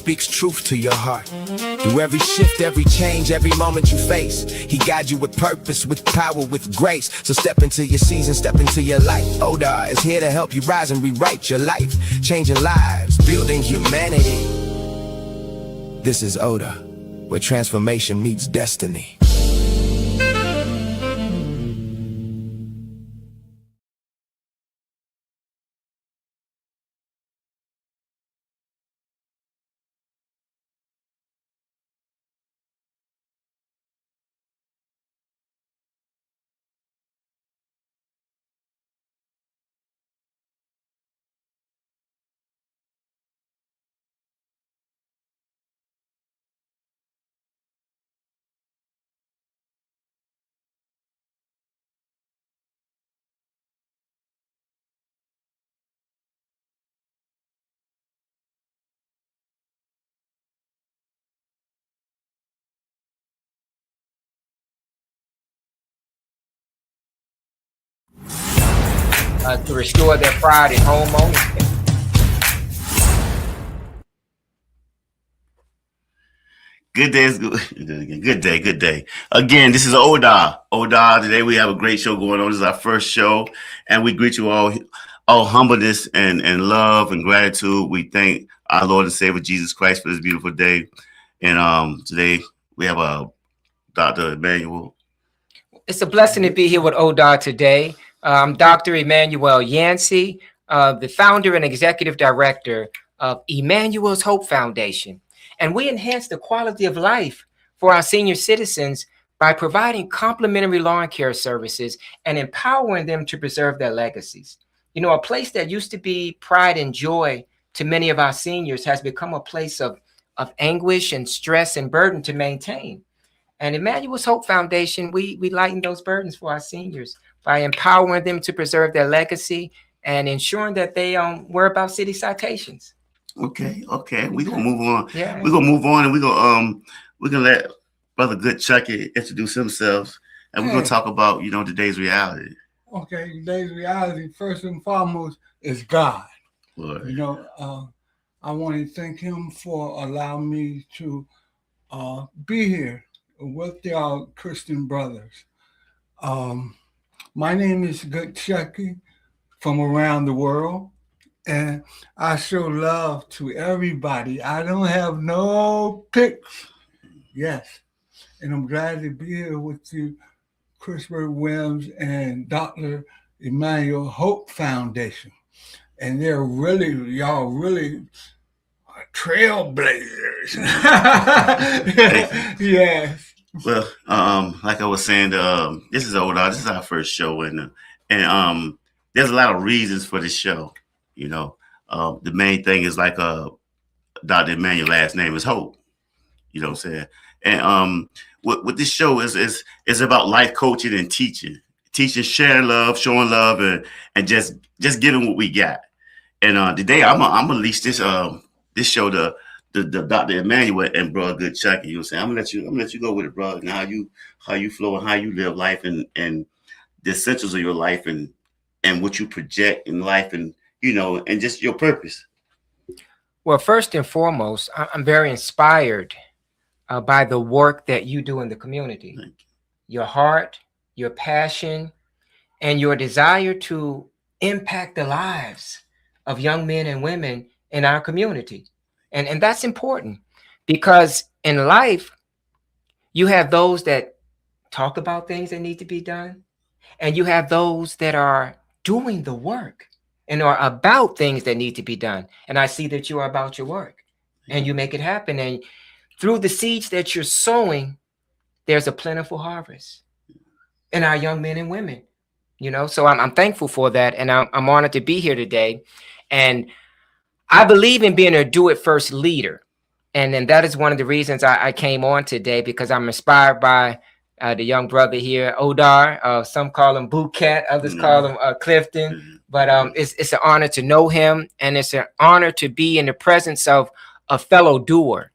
speaks truth to your heart. Through every shift, every change, every moment you face, he guides you with purpose, with power, with grace. So step into your season, step into your light. O.D.A.R is here to help you rise and rewrite your life, changing lives, building humanity. This is O.D.A.R, where transformation meets destiny. To restore their pride in home ownership. Good day, good day. Again, this is O.D.A.R. O.D.A.R. Today we have a great show going on. This is our first show, and we greet you all humbleness and love and gratitude. We thank our Lord and Savior Jesus Christ for this beautiful day. And today we have Dr. Emmanuel. It's a blessing to be here with O.D.A.R today. I'm Dr. Emmanuel Yancey, the founder and executive director of Emmanuel's Hope Foundation. And we enhance the quality of life for our senior citizens by providing complimentary lawn care services and empowering them to preserve their legacies. You know, a place that used to be pride and joy to many of our seniors has become a place of anguish and stress and burden to maintain. And Emmanuel's Hope Foundation, we lighten those burdens for our seniors by empowering them to preserve their legacy and ensuring that they worry about city citations. Okay. We're gonna move on. Yeah. We're gonna move on, and we're gonna let Brother Good Chucky introduce himself, and we're gonna talk about today's reality. Okay, today's reality, first and foremost, is God. Lord. I want to thank him for allowing me to be here with our Christian brothers. My name is Good Chucky from around the world, and I show love to everybody. I don't have no picks. Yes, and I'm glad to be here with you, Christopher Williams and Dr. Emmanuel Hope Foundation. And y'all really trailblazers. Yes. Well, like I was saying, this is O.D.A.R. This is our first show, and there's a lot of reasons for this show. The main thing is like Dr. Emmanuel's last name is Hope. You know what I'm saying? And what this show is about life coaching and teaching, sharing love, showing love, and just giving what we got. And today I'm gonna release this show to Dr. Emmanuel and Brother Good Chucky. You know what I'm saying? I'm gonna let you go with it, brother, and how you flow and how you live life and the essentials of your life and what you project in life and and just your purpose. Well, first and foremost, I'm very inspired by the work that you do in the community. Thank you. Your heart, your passion, and your desire to impact the lives of young men and women in our community. And that's important because in life, you have those that talk about things that need to be done, and you have those that are doing the work and are about things that need to be done. And I see that you are about your work and you make it happen. And through the seeds that you're sowing, there's a plentiful harvest in our young men and women, so I'm thankful for that. And I'm honored to be here today. And I believe in being a do-it-first leader. And then that is one of the reasons I came on today, because I'm inspired by the young brother here, O.D.A.R. Some call him Bootcat, others call him Clifton. But it's an honor to know him, and it's an honor to be in the presence of a fellow doer.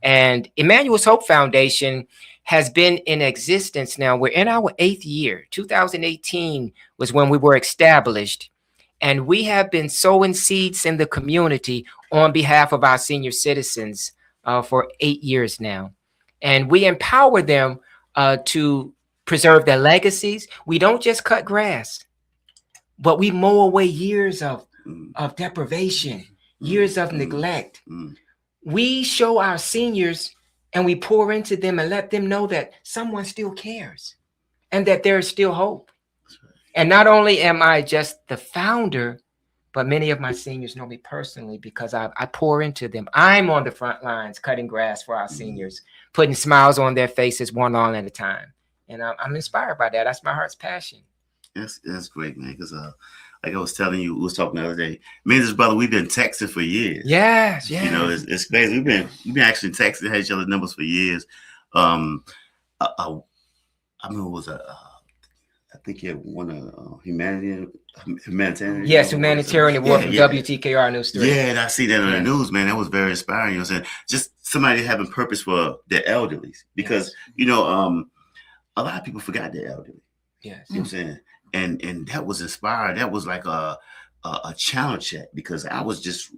And Emmanuel's Hope Foundation has been in existence now. We're in our 8th year. 2018 was when we were established. And we have been sowing seeds in the community on behalf of our senior citizens for 8 years now. And we empower them to preserve their legacies. We don't just cut grass, but we mow away years of deprivation, years of neglect. We show our seniors and we pour into them and let them know that someone still cares and that there is still hope. And not only am I just the founder, but many of my seniors know me personally because I pour into them. I'm on the front lines cutting grass for our seniors, putting smiles on their faces one lawn at a time. And I'm inspired by that. That's my heart's passion. That's great, man. Because like I was telling you, we was talking the other day. Me and this brother, we've been texting for years. Yes. You know, it's crazy. We've been actually texting, had each other numbers for years. I remember it was I think he had won a humanitarian. Yes, humanitarian award from WTKR News 3. Yeah, and I see that on the news, man. That was very inspiring. You know what I'm saying? Just somebody having purpose for the elderly. Because, you know, a lot of people forgot their elderly. Yes. You know what I'm saying? And that was inspiring. That was like a channel check because I was just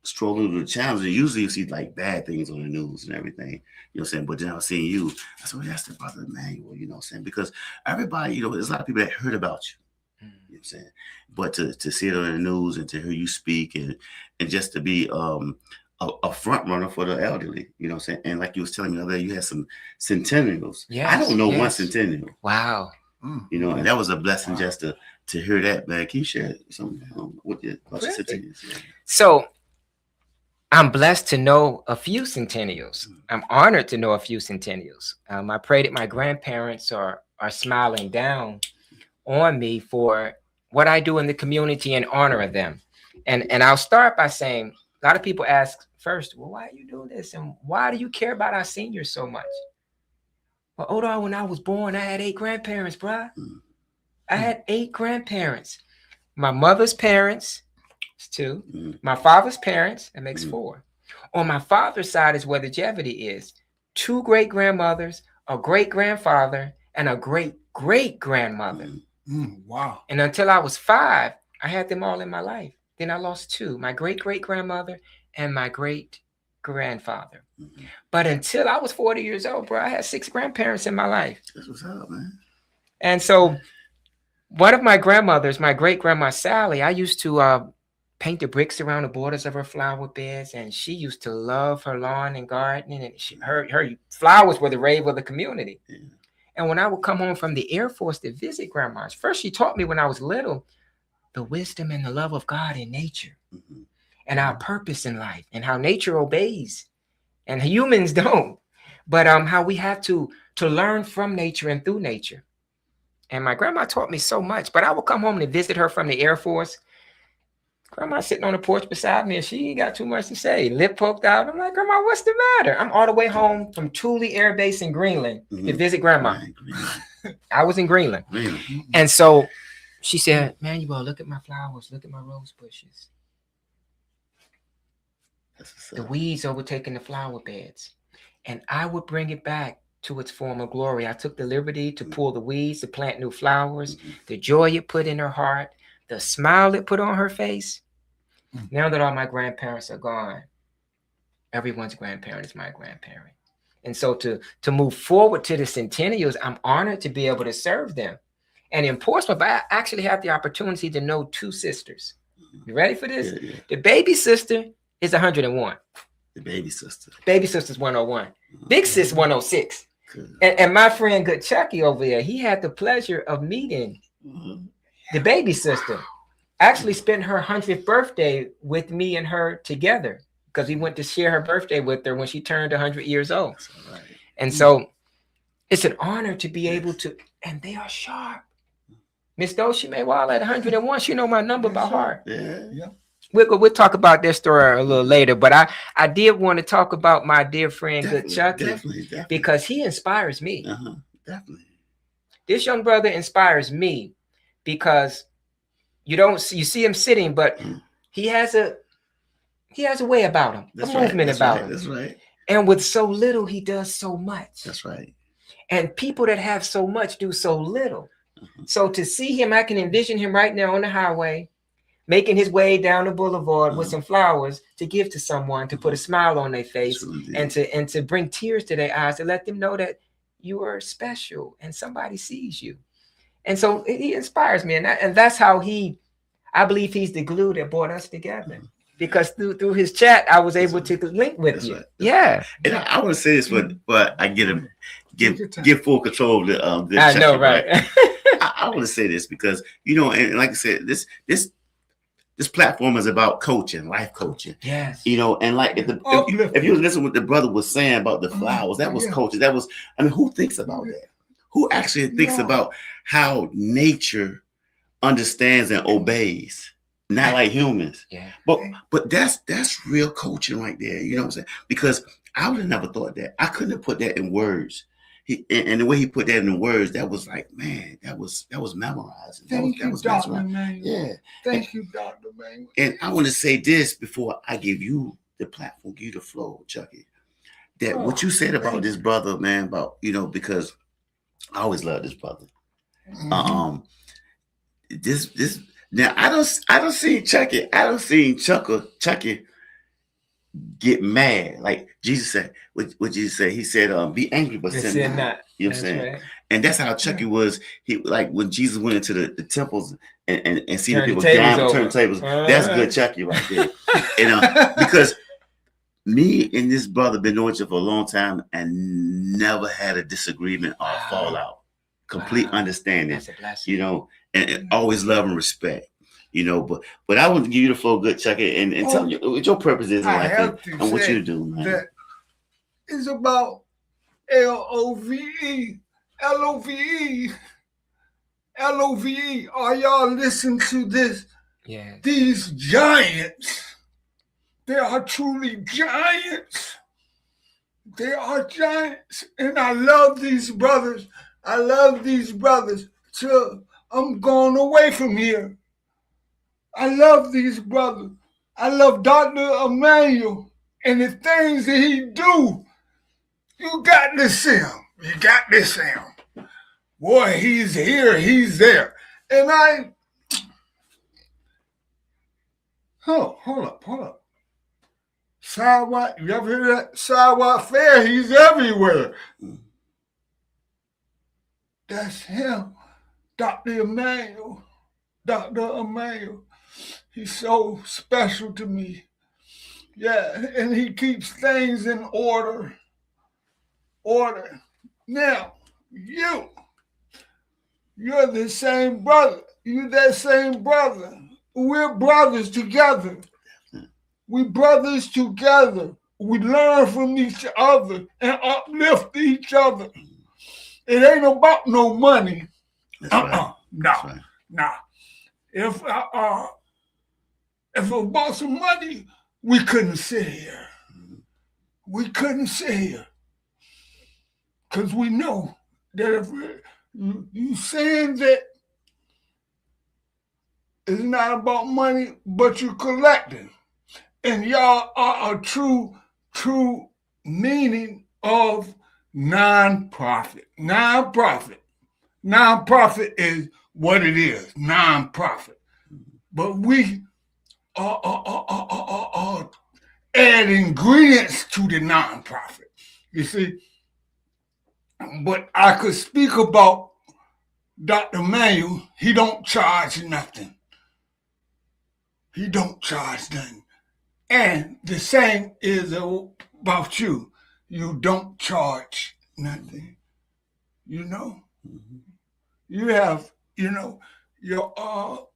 strolling through the channels, and usually you see like bad things on the news and everything, you know what I'm saying? But then I was seeing you, I said, well, that's the brother Emmanuel, you know what I'm saying? Because everybody, you know, there's a lot of people that heard about you, you know what I'm saying? But to see it on the news and to hear you speak and just to be a front runner for the elderly, you know what I'm saying? And like you was telling me the other day, you had some centennials. Yes, I don't know one centennial. Wow. You know, and that was a blessing just to hear that, man. Can you share something with your centennials? Yeah. So I'm blessed to know a few centennials. I'm honored to know a few centennials. I pray that my grandparents are smiling down on me for what I do in the community in honor of them. And I'll start by saying, a lot of people ask first, well, why do you do this? And why do you care about our seniors so much? Well, O.D.A.R, when I was born, I had 8 grandparents, bruh. I had 8 grandparents. My mother's parents, 2. My father's parents, that makes 4. On my father's side is where the longevity is. 2 great-grandmothers, a great-grandfather, and a great-great-grandmother. Wow. And until I was 5, I had them all in my life. Then I lost 2, my great-great-grandmother and my great-grandfather. But until I was 40 years old, bro, I had 6 grandparents in my life. That's what's up, man. And so one of my grandmothers, my great-grandma Sally, I used to paint the bricks around the borders of her flower beds, and she used to love her lawn and gardening, and her flowers were the rave of the community. Yeah. And when I would come home from the Air Force to visit grandmas, first she taught me when I was little the wisdom and the love of God in nature and our purpose in life and how nature obeys and humans don't, but how we have to learn from nature and through nature. And my grandma taught me so much, but I would come home to visit her from the Air Force. Grandma sitting on the porch beside me, and she ain't got too much to say. Lip poked out. I'm like, Grandma, what's the matter? I'm all the way home from Thule Air Base in Greenland to visit Grandma. I was in Greenland. And so she said, Manuel, look at my flowers. Look at my rose bushes. The weeds overtaking the flower beds. And I would bring it back to its former glory. I took the liberty to pull the weeds, to plant new flowers, the joy it put in her heart, the smile it put on her face. Now that all my grandparents are gone, everyone's grandparent is my grandparent. And so to move forward to the centennials, I'm honored to be able to serve them. And in Portsmouth, I actually have the opportunity to know 2 sisters. You ready for this? Yeah. The baby sister is 101. The baby sister. Baby sister's 101. Big sis 106. And my friend Good Chucky over there, he had the pleasure of meeting the baby sister. Actually spent her 100th birthday with me and her together because we went to share her birthday with her when she turned 100 years old. Right. And so it's an honor to be able to, and they are sharp. Miss Doshi Maywall at 101, she know my number by heart. Yeah. We'll talk about this story a little later, but I did want to talk about my dear friend Good Chucky definitely. Because he inspires me. Definitely. This young brother inspires me because you see him sitting, but he has a way about him, a movement about him. That's right. And with so little, he does so much. That's right. And people that have so much do so little. So to see him, I can envision him right now on the highway, making his way down the boulevard with some flowers to give to someone, to put a smile on their face, and to bring tears to their eyes, to let them know that you are special and somebody sees you. And so he inspires me, and that's how I believe he's the glue that brought us together. Because through his chat, I was able to link with you. Right. And I want to say this, but I get full control of the I know, right? I want to say this because, and like I said, this platform is about coaching, life coaching. Yes. And like if you listen to what the brother was saying about the flowers, that was coaching. That was, who thinks about that? Who actually thinks about how nature understands and obeys? Not like humans. Yeah. But that's real coaching right there. You know what I'm saying? Because I would have never thought that. I couldn't have put that in words. And the way he put that in words, that was like, man, that was memorized. Thank you, Dr. Manuel. Yeah. Thank you, Dr. Manuel. And I want to say this before I give you the platform, give you the flow, Chucky. That what you said about this brother, man, about, because I always loved this brother. This now I don't see Chucky. I don't see Chucky get mad. Like Jesus said, what Jesus said, he said, be angry, but sin not. You know what I'm saying? Right. And that's how Chucky was. He, like when Jesus went into the temples and see the people down, turn tables. That's good Chucky right there. And because me and this brother been knowing each other for a long time and never had a disagreement or fallout. Complete understanding. That's a blessing. And always love and respect. But I want to give you the flow, good Chucky, and tell me what your purpose is in life and what you do, man. That it's about LOVE. Are y'all listening to this? Yeah. These giants, they are truly giants. They are giants. And I love these brothers. Till I'm going away from here. I love these brothers. I love Dr. Emmanuel and the things that he do. You got to see him. Boy, he's here, he's there. And hold up. Sidewalk, you ever hear that? Sidewalk Fair, he's everywhere. That's him, Dr. Emmanuel. He's so special to me. Yeah, and he keeps things in order. Now, you're the same brother. You're that same brother. We're brothers together. We brothers together. We learn from each other and uplift each other. It ain't about no money. Right. No. If it was about some money, we couldn't sit here. Because we know that if you saying that it's not about money, but you're collecting. And y'all are a true meaning of nonprofit. Nonprofit is what it is, nonprofit. But we are add ingredients to the nonprofit. You see? But I could speak about Dr. Manuel. He don't charge nothing. And the same is about you. You don't charge nothing. You have, your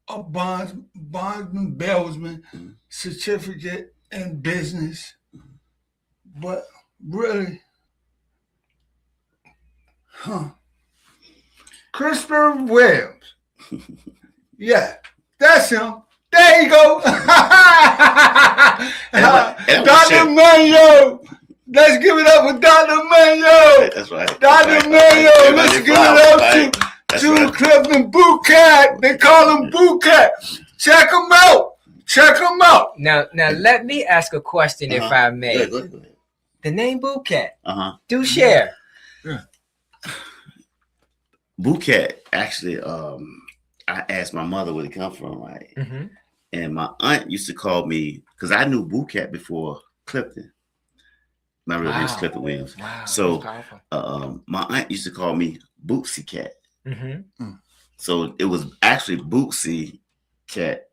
a bondsman, bellsman certificate in business. But really, Christopher Williams. Yeah, that's him. There you go. Dr. Manuel. Let's give it up for Dr. Manuel. That's right. Dr. Manuel, let's give it up to Clifton Bouquet. They call him Bouquet. Check him out. Now let me ask a question, if I may. Go ahead. The name Bouquet. Do share. Yeah. Bouquet, actually, I asked my mother where it come from, right? Mm-hmm. And my aunt used to call me, because I knew Boo Cat before Clifton. My real name is Wow. Clifton Williams. Wow. That's So powerful. my aunt used to call me Bootsy Cat. Mm-hmm. So it was actually Bootsy Cat.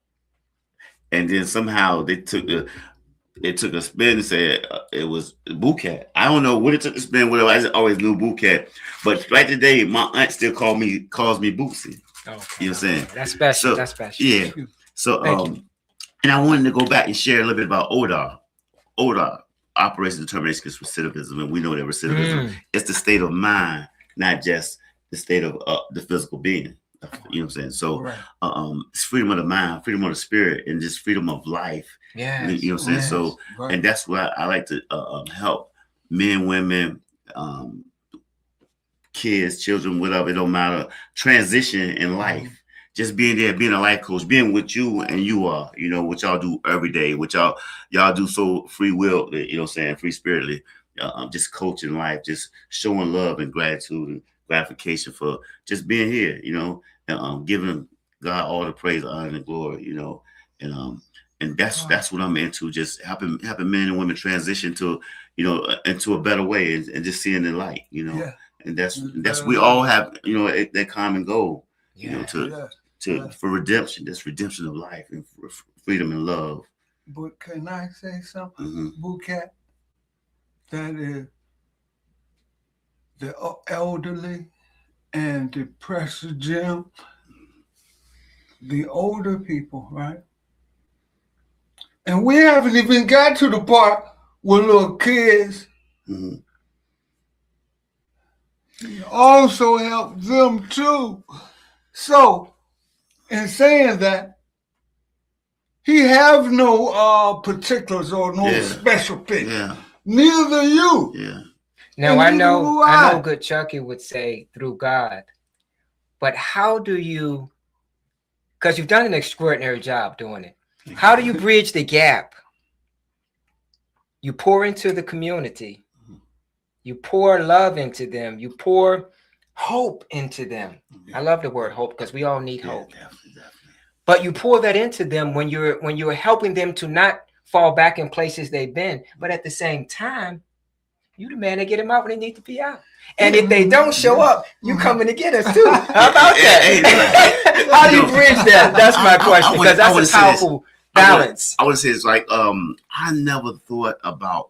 And then somehow they took a spin and said it was Boo Cat. I don't know what it took a spin, whatever. I just always knew Boo Cat. But right today, my aunt still calls me Bootsy. Okay. You know what I'm saying? That's special. So, That's special. yeah. So Thank you. and I wanted to go back and share a little bit about O.D.A.R. O.D.A.R, Operation Determination Against Recidivism, and we know that recidivism is the state of mind, not just the state of the physical being. You know what I'm saying? So it's freedom of the mind, freedom of the spirit, and just freedom of life. Yeah. You know what I'm saying? Yes. So, and that's why I like to help men, women, kids, children, whatever, it don't matter, transition in life. Just being there, being a life coach, being with you and you are, you know, what y'all do every day, what y'all do so free will, you know what I'm saying, free spiritedly, just coaching life, just showing love and gratitude and gratification for just being here, you know, and giving God all the praise, honor, and glory, you know, and that's what I'm into, just helping men and women transition to, you know, into a better way and just seeing the light, you know. Yeah. And that's we all have, you know, that common goal, you know, for redemption. That's redemption of life and freedom and love. But can I say something, Boo Cat? That is the elderly and the pressure gym, the older people, right? And we haven't even got to the part with little kids. He also helped them too. So, in saying that, he have no particulars or no special pick. Yeah. Neither you. Yeah. Now I know good Chucky would say through God, but how do you, because you've done an extraordinary job doing it, how do you bridge the gap? You pour into the community, you pour love into them, you pour hope into them. I love the word hope because we all need hope. Definitely. But you pour that into them when you're helping them to not fall back in places they've been, but at the same time, you the man that get them out when they need to be out. And if they don't show up, you coming to get us too. How about that? How do you bridge that? That's my question, because that's a powerful balance. I would say it's like I never thought about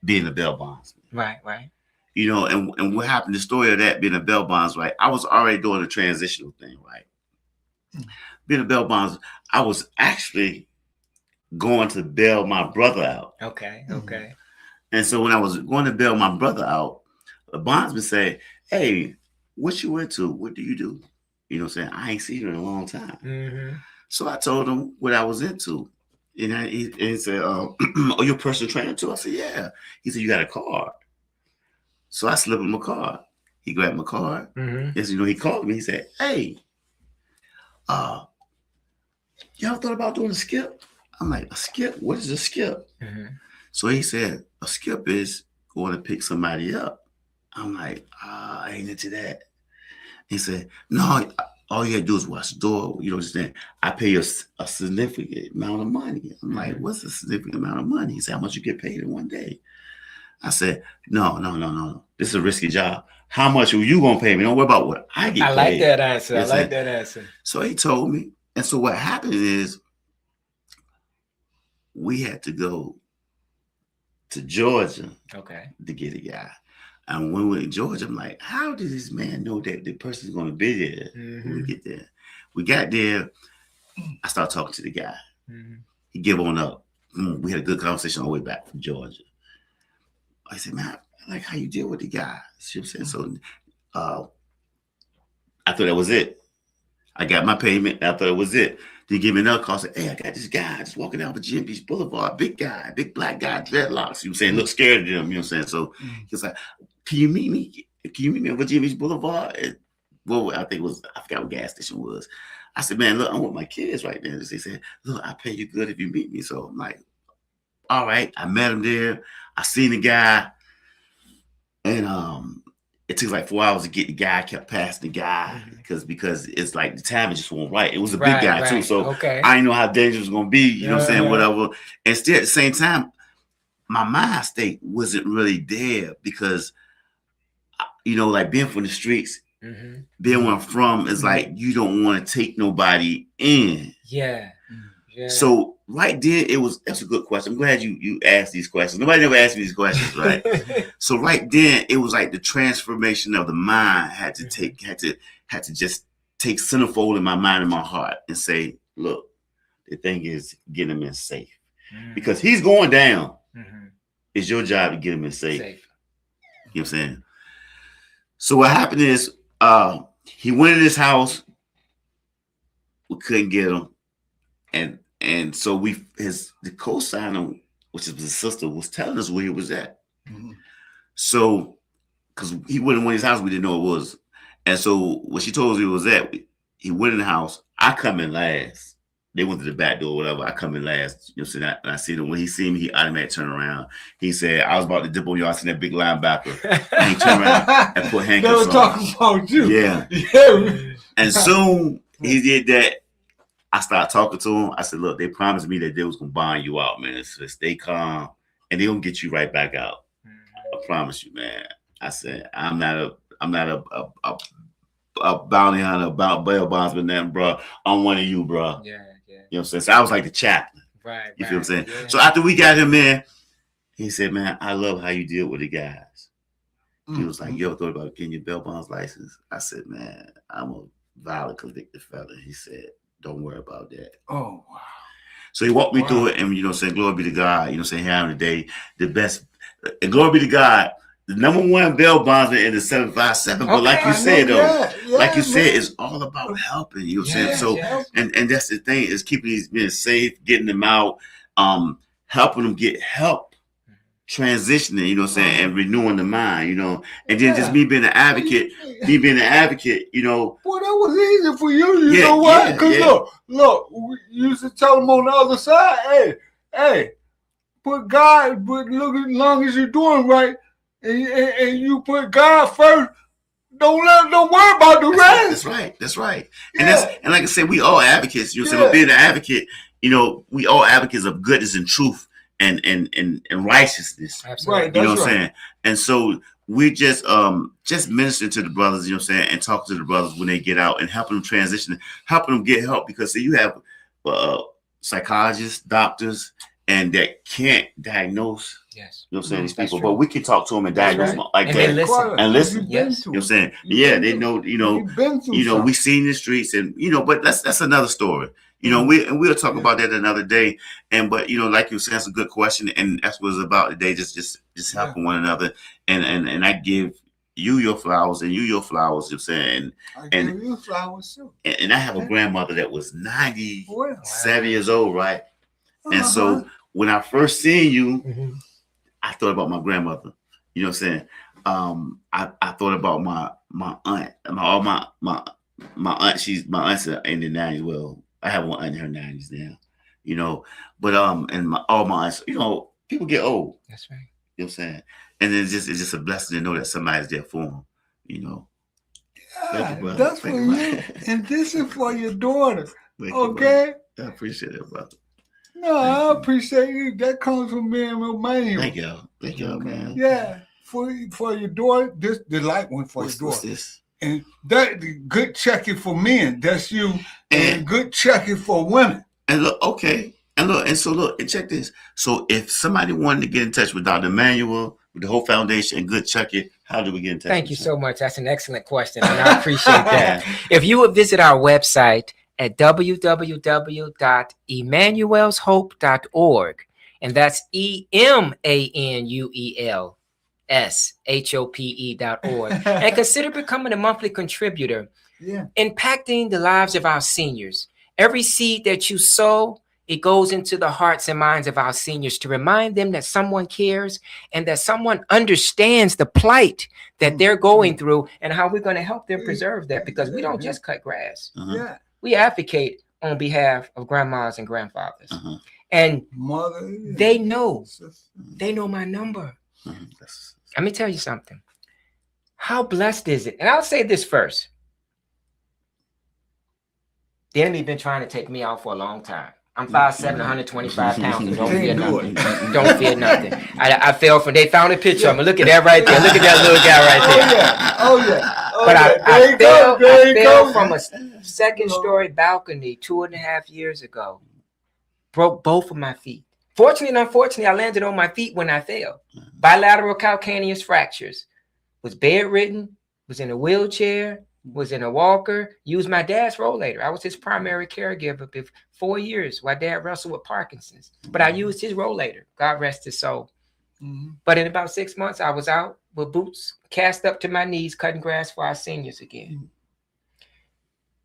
being a bail bondsman. Right. You know, and what happened, the story of that being a bail bonds, right? I was already doing a transitional thing, right? Being a bail bonds, I was actually going to bail my brother out. Okay. And so when I was going to bail my brother out, the bondsman say, "Hey, what you into? What do you do?" You know what I'm saying? I ain't seen you in a long time. So I told him what I was into. And he said, "Oh, you're a personal trainer too?" I said, "Yeah." He said, "You got a card?" So I slipped him a card. He grabbed my card. And so, you know, he called me. He said, "Hey, you ever thought about doing a skip?" I'm like, "A skip? What is a skip?" So he said, "A skip is going to pick somebody up." I'm like, I ain't into that. He said, "No, all you got to do is watch the door. You know what I'm saying? I pay you a significant amount of money." I'm like, "What's a significant amount of money?" He said, "How much you get paid in one day?" I said, No. This is a risky job. How much are you going to pay me? Don't worry about what I get paid. I like that answer. So he told me. And so what happened is we had to go to Georgia to get a guy. And when we were in Georgia, I'm like, how does this man know that the person's going to be there when we get there? We got there. I started talking to the guy. He gave on up. We had a good conversation all the way back from Georgia. I said, "Man, I like how you deal with the guy." See what I'm saying? So I thought that was it. I got my payment. I thought it was it. They give me another call. Said, "Hey, I got this guy just walking down Virginia Beach Boulevard. Big guy, big black guy, dreadlocks." You know what I'm saying? Look scared of them. You know what I'm saying? So he's like, Can you meet me? Can you meet me on Virginia Beach Boulevard?" Well, I think it was, I forgot what gas station it was. I said, "Man, look, I'm with my kids right now." They said, "Look, I pay you good if you meet me." So I'm like, all right. I met him there. I seen the guy. And it took like 4 hours to get the guy. I kept passing the guy because it's like the timing just wasn't right. It was a big guy too, so I didn't know how dangerous it was gonna be. You know what I'm saying? Whatever. And still at the same time, my mind state wasn't really there because like being from the streets, being where I'm from is like you don't want to take nobody in. Yeah. So right then that's a good question. I'm glad you asked these questions. Nobody ever asked me these questions, right? So right then it was like the transformation of the mind had to just take centerfold in my mind and my heart and say, look, the thing is getting him in safe. Because he's going down. It's your job to get him in safe. You know what I'm saying? So what happened is he went in his house. We couldn't get him. And so the co-signer, which is his sister, was telling us where he was at. So because he went in his house, we didn't know it was. And so when she told us where he was at, he went in the house. I come in last. They went to the back door, whatever. I come in last. You know, so I see him. When he seen me, he automatically turned around. He said, I was about to dip on you. I seen that big linebacker. And he turned around and put handcuffs on. They were talking about you. Yeah. And soon he did that. I started talking to him. I said, look, they promised me that they was going to bond you out, man. So stay calm. And they going to get you right back out. I promise you, man. I said, I'm not a bounty hunter, about bail bondsman, nothing, bro. I'm one of you, bro. Yeah. You know what I'm saying? So I was like the chaplain. Right. You feel what I'm saying? Yeah. So after we got him in, he said, man, I love how you deal with the guys. He was like, you ever thought about getting your bail bonds license? I said, man, I'm a violent convicted fella. He said, don't worry about that. Oh, wow. So he walked me through it, and, saying, glory be to God, saying, here on the day, the best, and glory be to God, the #1 bail bondsman in the 757. But like you said, like you said, it's all about helping. You know what I'm saying? So, and that's the thing, is keeping these men safe, getting them out, helping them get help, transitioning, you know what I'm saying, and renewing the mind, and then just me being an advocate, Boy, that was easy for you. You know what? Because look, we used to tell them on the other side, hey, look, as long as you're doing right, and you put God first, don't worry about the rest. That's right. Yeah. And like I said, we all advocates. You know, so being an advocate, we all advocates of goodness and truth and righteousness. Absolutely. Right. You know what I'm saying? And so we just ministering to the brothers, you know what I'm saying, and talking to the brothers when they get out and helping them transition, helping them get help, because you have psychologists, doctors, and that can't diagnose. Yes. You know what I'm saying? These people, but we can talk to them and diagnose them like and that. They listen. And listen. Yes. You know what I'm saying? Yeah, they know, we seen the streets, and but that's another story. We'll talk about that another day. But like you said, that's a good question, and that's what it's about today. Just helping one another, and I give you your flowers and you your flowers. You know what I'm saying? I give you flowers too. And I have a grandmother that was 97 years old, right? And so when I first seen you, I thought about my grandmother. You know what I'm saying? I thought about my aunt. My aunt. My aunt's in the 90s. Well, I have one aunt in her 90s now. But and all my aunts. People get old. That's right. You know what I'm saying? And it's just a blessing to know that somebody's there for them. Yeah, you, that's for you, and this is for your daughter. Okay. I appreciate it, brother. No, I appreciate you. That comes from me and Romania. Thank you, man. Yeah, for your daughter, this the light one for your daughter. What's this? And that good checking for men. That's you. And good checking for women. And look, okay. And check this. So if somebody wanted to get in touch with Dr. Emmanuel, with the whole foundation and good checking, how do we get in touch? Thank you so much. That's an excellent question, and I appreciate that. If you would visit our website at www.emmanuelshope.org, and that's EMANUELSHOPE.org, and consider becoming a monthly contributor, impacting the lives of our seniors. Every seed that you sow, it goes into the hearts and minds of our seniors to remind them that someone cares and that someone understands the plight that they're going through and how we're going to help them preserve that, because we don't just cut grass. We advocate on behalf of grandmas and grandfathers. And they know my number. Let me tell you something. How blessed is it? And I'll say this first. The enemy been trying to take me out for a long time. I'm 5'7", 125 pounds, and don't fear nothing. Don't fear nothing. I fell from, they found a picture of me. Look at that right there. Look at that little guy right there. Oh yeah. But I fell from a second-story balcony 2.5 years ago. Broke both of my feet. Fortunately and unfortunately, I landed on my feet when I fell. Bilateral calcaneus fractures. Was bedridden, was in a wheelchair, was in a walker, used my dad's rollator. I was his primary caregiver for 4 years while Dad wrestled with Parkinson's. But I used his rollator. God rest his soul. But in about 6 months, I was out with boots cast up to my knees, cutting grass for our seniors again.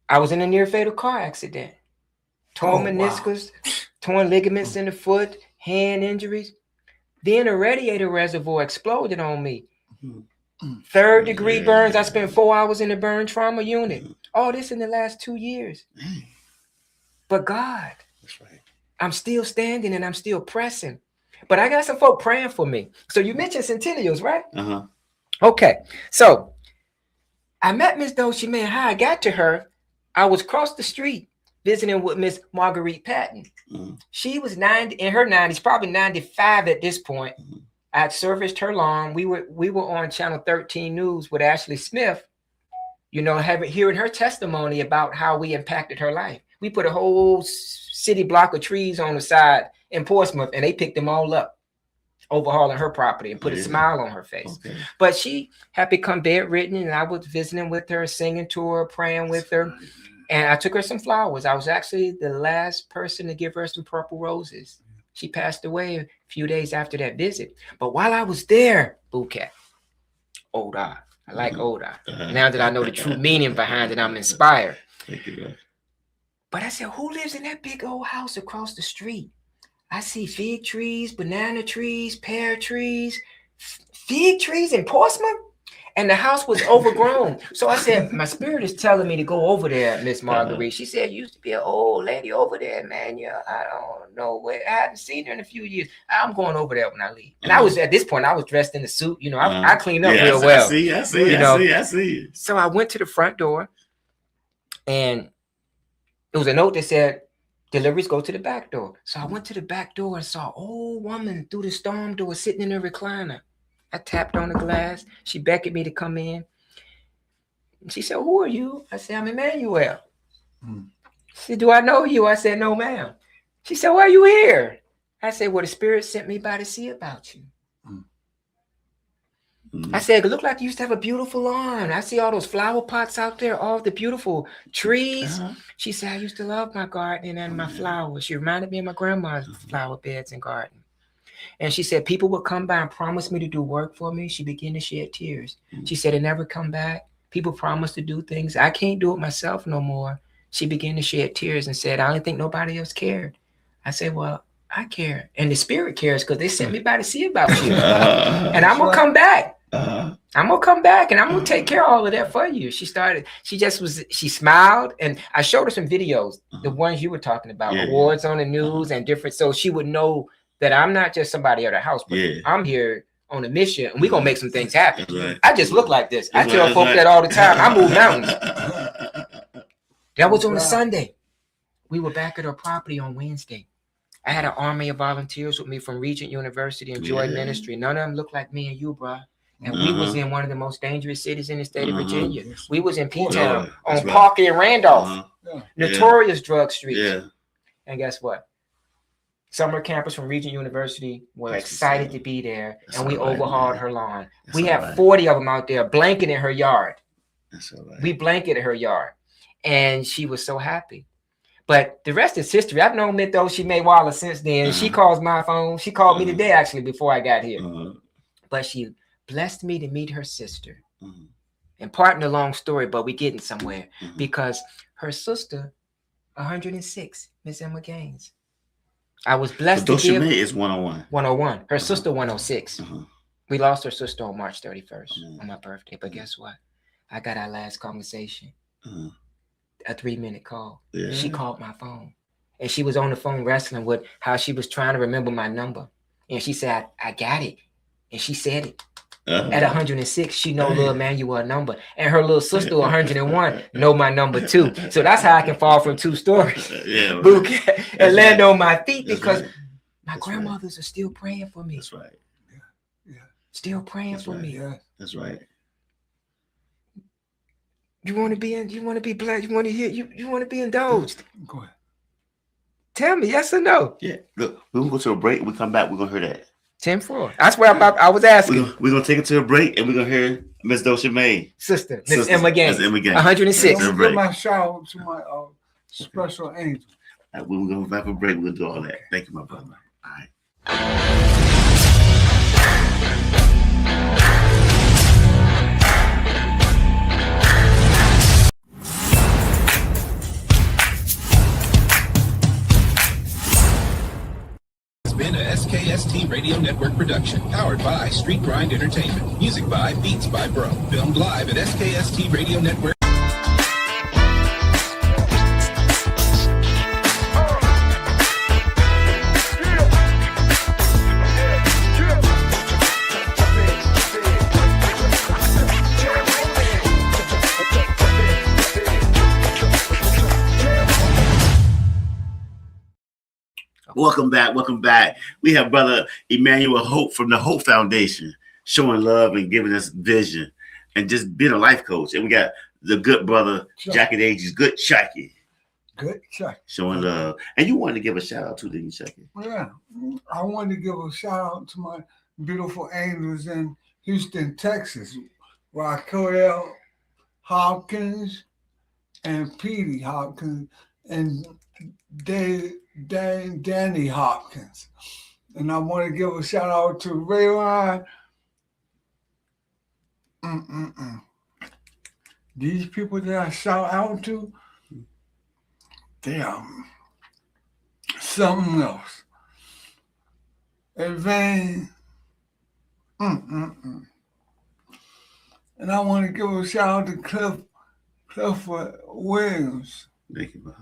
I was in a near fatal car accident. Torn meniscus, torn ligaments in the foot, hand injuries. Then a radiator reservoir exploded on me. 3rd-degree burns. I spent 4 hours in the burn trauma unit. All this in the last 2 years. But God, that's right. I'm still standing and I'm still pressing. But I got some folk praying for me. So you mentioned centennials, right? Okay. So I met Miss Dolce Man. How I got to her, I was across the street visiting with Miss Marguerite Patton. She was 90 in her 90s, probably 95 at this point. I had serviced her lawn. We were on Channel 13 News with Ashley Smith, you know, hearing her testimony about how we impacted her life. We put a whole city block of trees on the side in Portsmouth, and they picked them all up, overhauling her property and put a smile on her face. But she had become bedridden, and I was visiting with her, singing to her, praying with her. And I took her some flowers. I was actually the last person to give her some purple roses. She passed away a few days after that visit. But while I was there, Bouquet, O.D.A.R. I like O.D.A.R. Now that I know the true meaning behind it, I'm inspired. Thank you, man. But I said, who lives in that big old house across the street? I see fig trees, banana trees, pear trees, fig trees in Portsmouth. And the house was overgrown. So I said, my spirit is telling me to go over there, Miss Marguerite. She said, used to be an old lady over there, man. Yeah, I don't know where. I hadn't seen her in a few years. I'm going over there when I leave. And I was, at this point, I was dressed in the suit. You know, I cleaned up real well. I see. So I went to the front door, and it was a note that said, deliveries go to the back door. So I went to the back door and saw an old woman through the storm door sitting in a recliner. I tapped on the glass. She beckoned me to come in. She said, who are you? I said, I'm Emmanuel. She said, do I know you? I said, no, ma'am. She said, why are you here? I said, well, the Spirit sent me by to see about you. I said, it looked like you used to have a beautiful lawn. I see all those flower pots out there, all the beautiful trees. She said, I used to love my garden and my flowers. She reminded me of my grandma's flower beds and garden. And she said, people would come by and promise me to do work for me. She began to shed tears. She said, it never come back. People promise to do things. I can't do it myself no more. She began to shed tears and said, I didn't think nobody else cared. I said, well, I care. And the Spirit cares because they sent me by to see about you. And I'm going to come back. I'm going to come back and I'm going to take care of all of that for you. She smiled, and I showed her some videos, the ones you were talking about, awards on the news and different. So she would know that I'm not just somebody at her house, but I'm here on a mission, and we're going to make some things happen. Right. I just look like this. I tell folk that all the time. I move mountains. That was on a Sunday. We were back at her property on Wednesday. I had an army of volunteers with me from Regent University and Joy Ministry. None of them looked like me and you, bro. And we was in one of the most dangerous cities in the state of Virginia. We was in P-Town on Parker and Randolph. Notorious drug streets. And guess what? Summer campers from Regent University were excited to be there, and we overhauled her lawn. We had 40 of them out there blanketing her yard. We blanketed her yard, and she was so happy. But the rest is history. I've known Miss Dolce Maywalla since then. She calls my phone. She called me today, actually, before I got here. But she blessed me to meet her sister. And pardon the long story, but we're getting somewhere. Because her sister, 106, Miss Emma Gaines. I was blessed to give. Is 101. 101. Her sister, 106. We lost her sister on March 31st on my birthday. But guess what? I got our last conversation. A 3-minute call. She called my phone. And she was on the phone wrestling with how she was trying to remember my number. And she said, I got it. And she said it. At 106, she know little Emmanuel number, and her little sister 101 know my number too. So that's how I can fall from 2 stories, Yeah, and land on my feet That's because right. my That's grandmothers are still praying for me. That's right. Still praying That's for right. me. Yeah. That's right. You want to be blessed? You want to hear? You want to be indulged? Go ahead. Tell me yes or no. Yeah. Look, we're gonna go to a break. We come back. We're gonna hear that. 10-4. That's where I was asking. We're gonna take it to a break, and we're gonna hear Miss Dosha May, Sister, Miss Emma Gaines, Miss Emma Gaines. 106. I'm gonna give my shout out to my special angel. We're gonna back for a break. We're gonna do all that. Thank you, my brother. All right. Been a SKST Radio Network production, powered by Street Grind Entertainment. Music by Beats by Bro. Filmed live at SKST Radio Network. Welcome back. Welcome back. We have Brother Emmanuel Hope from the Hope Foundation showing love and giving us vision and just being a life coach. And we got the good brother, Jackie Ages, good Chucky. Good check. Showing love. And you wanted to give a shout out to, didn't you, Chucky? Yeah. I wanted to give a shout out to my beautiful angels in Houston, Texas. Raquel Hopkins and Petey Hopkins and Danny Hopkins. And I want to give a shout out to Rayline. These people that I shout out to, they are something else. And then, and I want to give a shout out to Clifford Williams. Thank you, brother.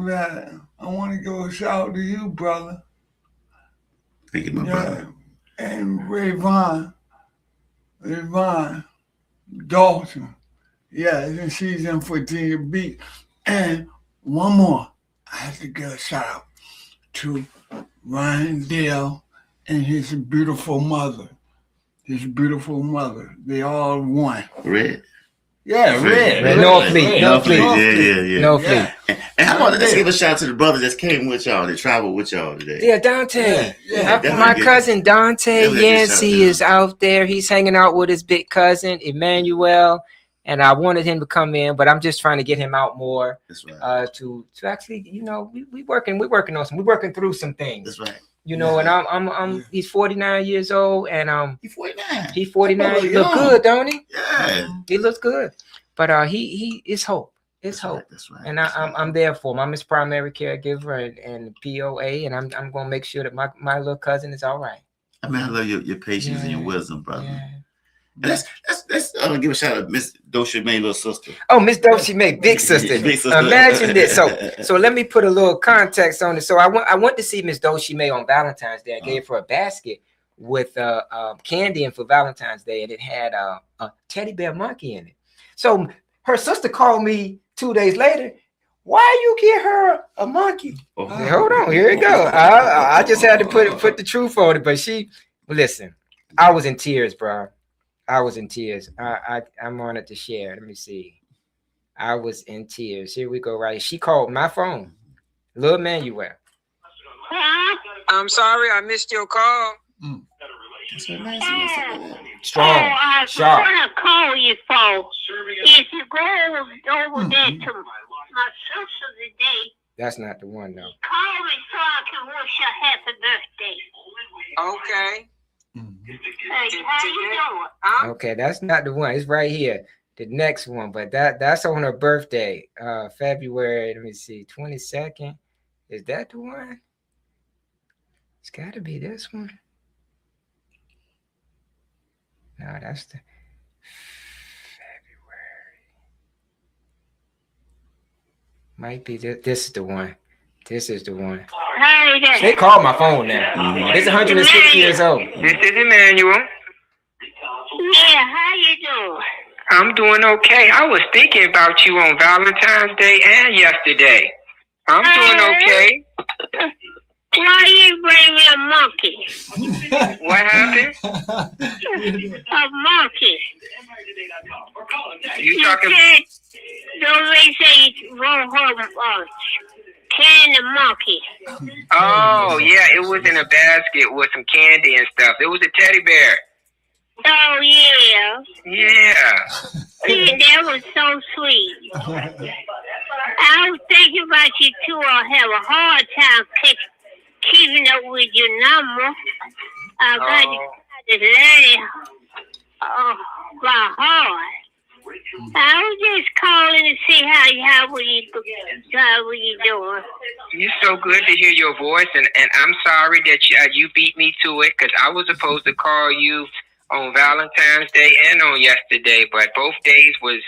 That I want to give a shout out to you, brother. Thank you, my brother. And Rayvon Dalton. Yeah, and she's in Virginia Beach. And one more, I have to give a shout out to Ryan Dale and his beautiful mother. They all one. Red. Yeah, Red. No fleet. Yeah. No fleet. And how about let's give a shout out to the brother that came with y'all, that traveled with y'all today. Yeah, Dante. Yeah, My cousin Dante definitely get Yancey shout out. is out there. He's hanging out with his big cousin Emmanuel, and I wanted him to come in, but I'm just trying to get him out more. That's right. To actually, we're working through some things. That's right. And I'm he's 49 years old, and He's 49. he's 49. He young. look good, don't he? Yeah. He looks good, but he is hope. It's That's hope. right. That's right. And That's right. I'm there for him. I'm his primary caregiver and POA, and I'm gonna make sure that my little cousin is all right. I mean, I love your patience and your wisdom, brother. Yeah. And let's give a shout out to Miss Dosha May, little sister. Oh, Miss Dosha May, big sister. Big sister. Imagine this. So let me put a little context on it. So I went to see Miss Dosha May on Valentine's Day. I gave her a basket with candy in for Valentine's Day, and it had a teddy bear monkey in it. So her sister called me 2 days later. Why you get her a monkey? Oh. I said, hold on, here we go. I just had to put the truth on it. But listen, I was in tears, bro. I was in tears. I'm honored to share. Let me see. I was in tears. Here we go. Right. She called my phone. Little Manuel. I'm sorry I missed your call. Strong. I was Sharp. trying to call you folks. If you go over there to my sister today, That's not the one, though. call me so I can wish you a happy birthday. Okay. Hey, how you doing? Okay, that's not the one. It's right here. The next one, but that's on her birthday. February, let me see, 22nd. Is that the one? It's gotta be this one. No, that's the February. Might be this is the one. This is the one. Hey there. They called my phone now. This is 106 years old. This is Emmanuel. Yeah, how you doing? I'm doing okay. I was thinking about you on Valentine's Day and yesterday. I'm doing okay. Why you bring me a monkey? What happened? A monkey. You talking? Said, don't they say wrong can the monkey? Oh, yeah. It was in a basket with some candy and stuff. It was a teddy bear. Oh, yeah. Yeah. Yeah, that was so sweet. I was thinking about you too. I'll have a hard time keeping up with your number. I got to learn it by heart. I was just calling to see how were you doing. It's so good to hear your voice, and I'm sorry that you beat me to it, because I was supposed to call you on Valentine's Day and on yesterday, but both days was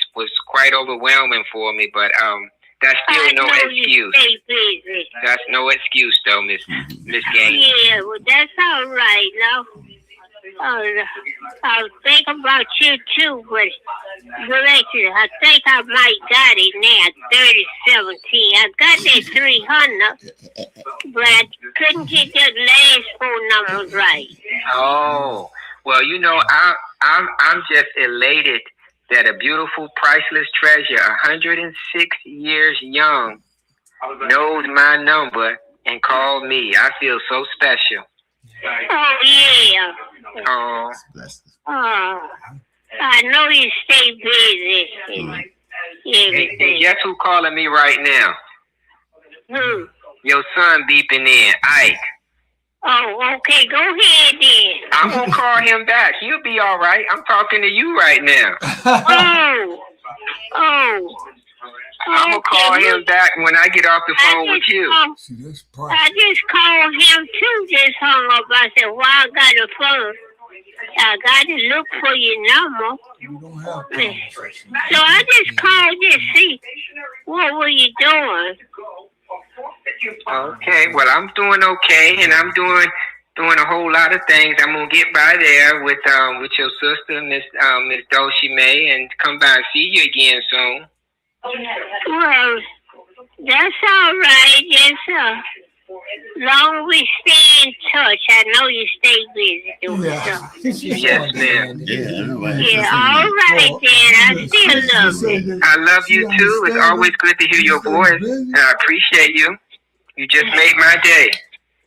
quite overwhelming for me. But that's still no excuse. Stay busy. That's no excuse, though, Miss Gang. Yeah, well, that's all right, now. I'll think about you too, but I think I might got it now, 3017. I got that 300, but I couldn't get that last phone number right. Oh, well, you know, I'm just elated that a beautiful, priceless treasure, 106 years young, knows my number and called me. I feel so special. Oh, yeah. Oh. I know you stay busy. Hey, guess who calling me right now? Who? Your son beeping in, Ike. Oh, okay. Go ahead then. I'm going to call him back. He'll be all right. I'm talking to you right now. I'm going to call him back when I get off the phone with you. I just called him too, just hung up. I said, well, I got a phone. I got to look for your number. You don't have conversation. So I just called to see what were you doing. Okay, well, I'm doing okay, and I'm doing a whole lot of things. I'm gonna get by there with your sister, Miss Dulcie May, and come by and see you again soon. Well, that's all right. Yes, long as we stay in touch. I know you stay busy doing stuff. Yes, ma'am. Yeah, all right then. I still love you. I love you too. It's always good to hear your voice, and I appreciate you. You just made my day.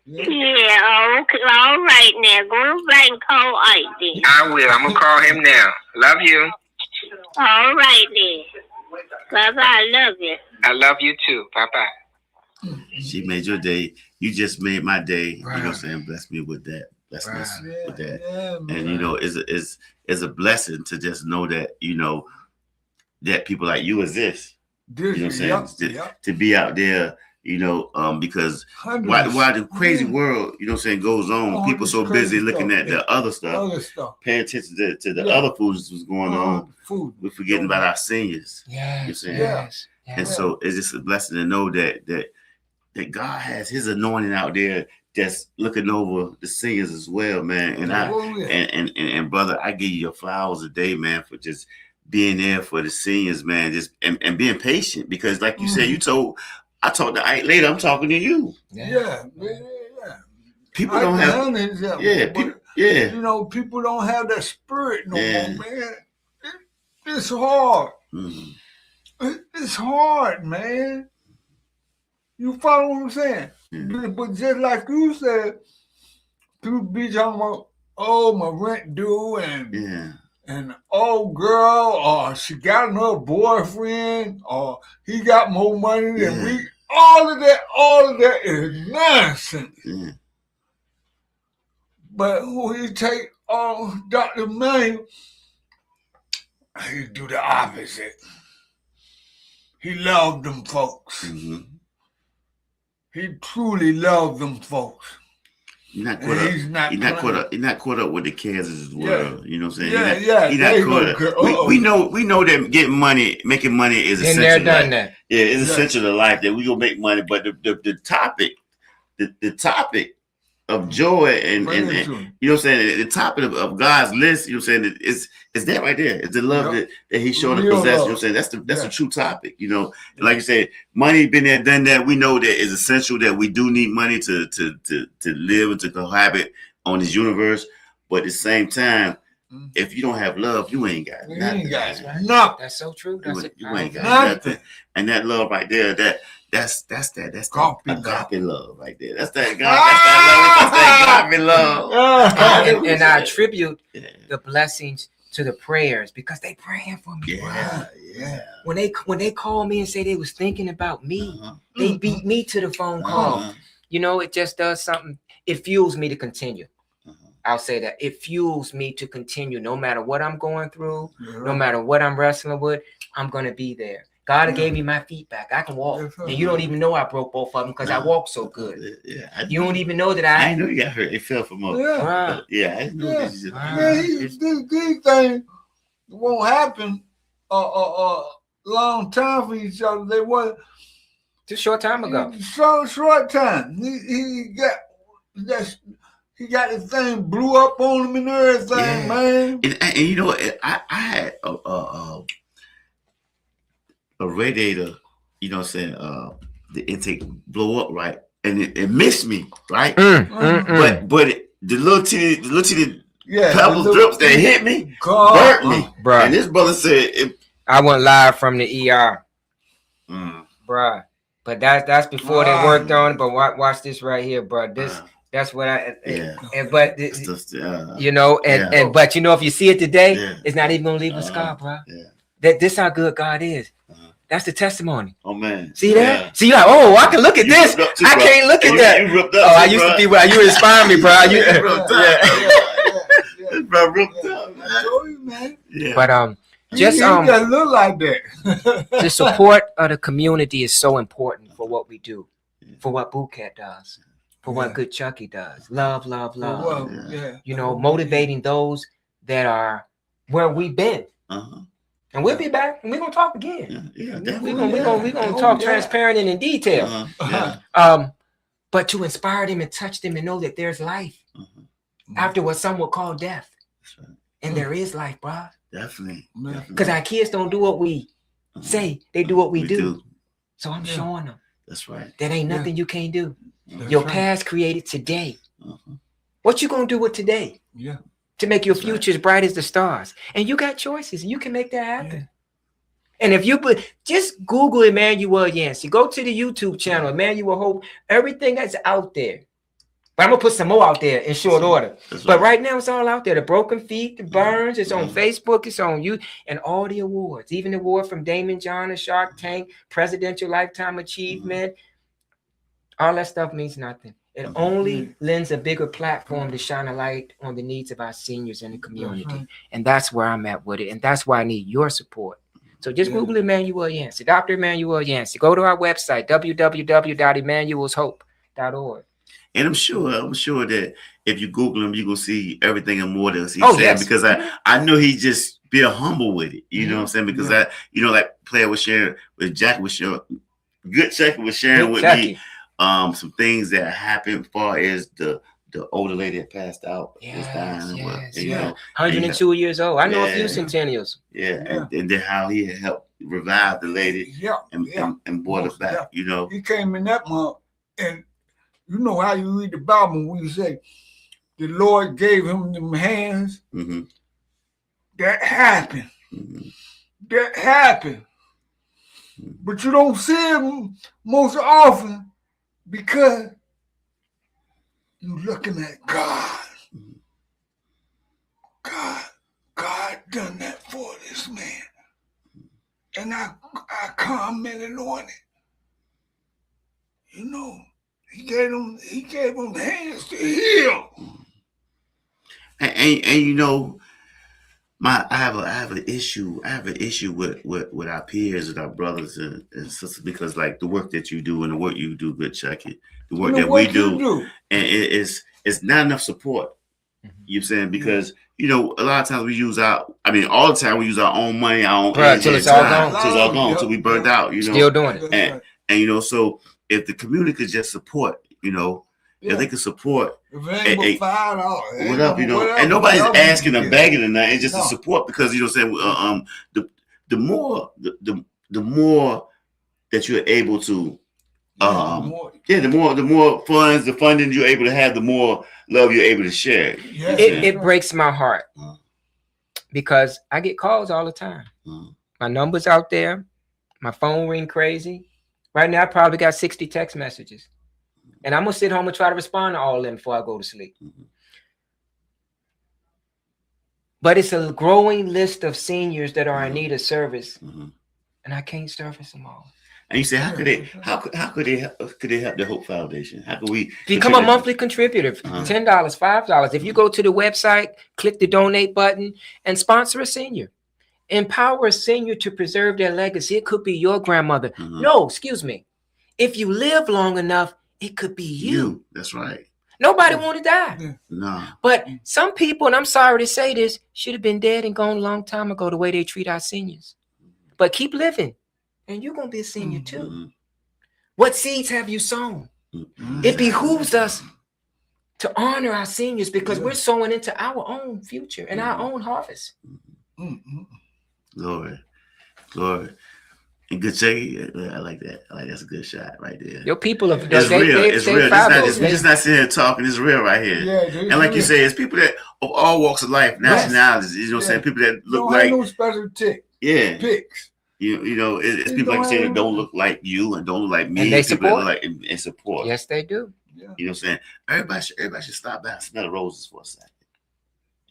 Yeah, okay. All right now. Go back and call Ike then. I will. I'm gonna call him now. Love you. All right then. Bye-bye. I love you. I love you too. Bye-bye. She made your day. You just made my day. Right. You know what I'm saying? Bless me with that. Bless me with that. Yeah, and you know, it's a blessing to just know that, you know, that people like you exist. You know what I'm saying? To be out there, you know, because while the crazy world, you know what I'm saying, goes on, people so busy looking at the other stuff, paying attention to the other foods that's going on. We're forgetting about our seniors. Yeah. You know what I'm saying? And so it's just a blessing to know that God has his anointing out there that's looking over the seniors as well, man. And and brother, I give you your flowers a day, man, for just being there for the seniors, man, just and being patient, because like you said, I talked to Ike later, I'm talking to you. Yeah. People don't have you know, people don't have that spirit no more, man. It's hard. It's hard, man. You follow what I'm saying? But just like you said, people be talking about, oh, my rent due and oh, girl, or she got another boyfriend, or he got more money than we. All of that is nonsense. But when you take Dr. May, he do the opposite. He loved them folks. He truly loved them folks. You're not caught up. He's not You're not caught playing. up. You're not caught up with the cares of this world. You know what I'm saying? Yeah, You're there not you caught go, up. girl. We know that making money is Been essential. there, done Right? that. Yeah, it's Yeah. essential to life that we gonna make money. But the topic, the topic of joy and Bring it and to him. you know what I'm saying, the topic of God's list, you know what I'm saying, it's that right there. It's the love Yep. that He's showing to Real possess. You know love. what I'm saying? That's Yeah. the true topic. You know, like you said, money been there, done that. We know that it's essential that we do need money to live and to cohabit on this universe. But at the same time, if you don't have love, you ain't got You nothing. ain't got man. nothing. That's so true. You, That's you ain't got Nothing. nothing. And that love right there, that's that agape love right there. That's that agape love. And I attribute Yeah. the blessings to the prayers because they praying for me. Yeah. When they call me and say they was thinking about me, Uh-huh. they beat me to the phone call. Uh-huh. You know, it just does something. It fuels me to continue. Uh-huh. I'll say that it fuels me to continue no matter what I'm going through, no matter what I'm wrestling with. I'm gonna be there. God gave me my feet back. I can walk, and you don't even know I broke both of them because I walk so good. Yeah, You don't even know that I I. didn't know you got hurt. It fell from up. Yeah. Yeah, I didn't know Yeah. this. These things won't happen long time for each other. They were Just a short time ago. so short time. He got the thing blew up on him and everything, Yeah. man. And you know, I had a radiator, you know what I'm saying, the intake blow up, right? And it missed me, right? But the little titty pebbles drips that hit me burnt me. Bruh. And this brother said I went live from the ER, mm, bruh. But that's before they worked on it. But watch this right here, bruh. That's what I. yeah. But It's just, you know, and but you know, if you see it today, Yeah. it's not even gonna leave a scar, bruh. Yeah. This how good God is. That's the testimony. Oh man. See that? Yeah. See, like, oh, I can look at You this. ripped up too, I bro. can't look at that. You ripped up Oh, I too, used bro. to be where you inspire me, bro. This bro ripped up, I told you, man. Yeah. But Just look like that. the support of the community is so important for what we do, for what Boot Cat does, for what Good Chucky does. Love. Well, yeah. You know, motivating those that are where we've been. And we'll be back, and we're gonna talk again. Yeah, We're gonna talk transparent and in detail. But to inspire them and touch them and know that there's life after what some would call death. That's right. And there is life, bro. Definitely. Because our kids don't do what we say; they do what we do. So I'm Yeah. showing them That's right. that ain't nothing you can't do. That's Your right. past created today. What you gonna do with today? Yeah. To make your That's future as bright as the stars. And you got choices. You can make that happen. And if you just Google Emmanuel Yancey, go to the YouTube channel, Emmanuel Hope, everything that's out there. But I'm gonna put some more out there in short order. But right now it's all out there. The Broken Feet, the Burns, it's on Facebook, it's on you, and all the awards, even the award from Damon John and Shark Tank, Presidential Lifetime Achievement. All that stuff means nothing. It only lends a bigger platform to shine a light on the needs of our seniors in the community. And that's where I'm at with it. And that's why I need your support. So just Google Emmanuel Yancey, Dr. Emmanuel Yancey. Go to our website, www.emmanuelshope.org. And I'm sure that if you Google him, you're gonna see everything and more that he's saying. Yes. Because I know he just being humble with it. You know what I'm saying? Because like Player was sharing with Jack was sharing, Good Chucky was sharing with me some things that happened as far as the older lady that passed out. Yes, You know, 102 years old. I know a few centennials. And then how he had helped revive the lady and brought her back. You know, He came in that month, and you know how you read the Bible when you say the Lord gave him them hands. That happened. That happened. But you don't see him most often because you're looking at God. God done that for this man. And I commented on it. You know, he gave him hands to heal. and you know, I have an issue with our peers and our brothers and sisters, because like the work that you do and the work you do, good Chucky, the work that we do, and it's not enough support. You know what I'm saying? Because you know, a lot of times we use all the time we use our own money, our own energy, till it's all gone. till it's all gone, till we burnt out. You know, Still doing it. And you know, so if the community could just support, you know, if they could support, $5, what up, you know, and nobody's asking them, begging or nothing. It's just a support, because you know what I'm saying. The more that you're able to, the more funds, the funding you're able to have, the more love you're able to share. It breaks my heart because I get calls all the time. My number's out there. My phone ring crazy. Right now, I probably got 60 text messages. And I'm going to sit home and try to respond to all of them before I go to sleep. But it's a growing list of seniors that are in need of service. And I can't service them all. And you say, how could they help the Hope Foundation? How could we become a monthly contributor? $10, $5. If you go to the website, click the donate button and sponsor a senior. Empower a senior to preserve their legacy. It could be your grandmother. No, excuse me. If you live long enough, it could be you. That's right. Nobody want to die. No. But some people, and I'm sorry to say this, should have been dead and gone a long time ago the way they treat our seniors. But keep living. And you're going to be a senior too. What seeds have you sown? It behooves us to honor our seniors because we're sowing into our own future and our own harvest. Glory. And good Chucky, I like that. That's a good shot right there. Your people are it's real. It's real. We're just not sitting here talking. It's real right here. And like you say, it's people that of all walks of life, nationalities. You know what I'm saying? People that look like no special picks. You know, it's people like you say that don't look like you and don't look like me. And they people support. That look like and support. Yes, they do. You know what I'm saying? Everybody should stop by and smell the roses for a second.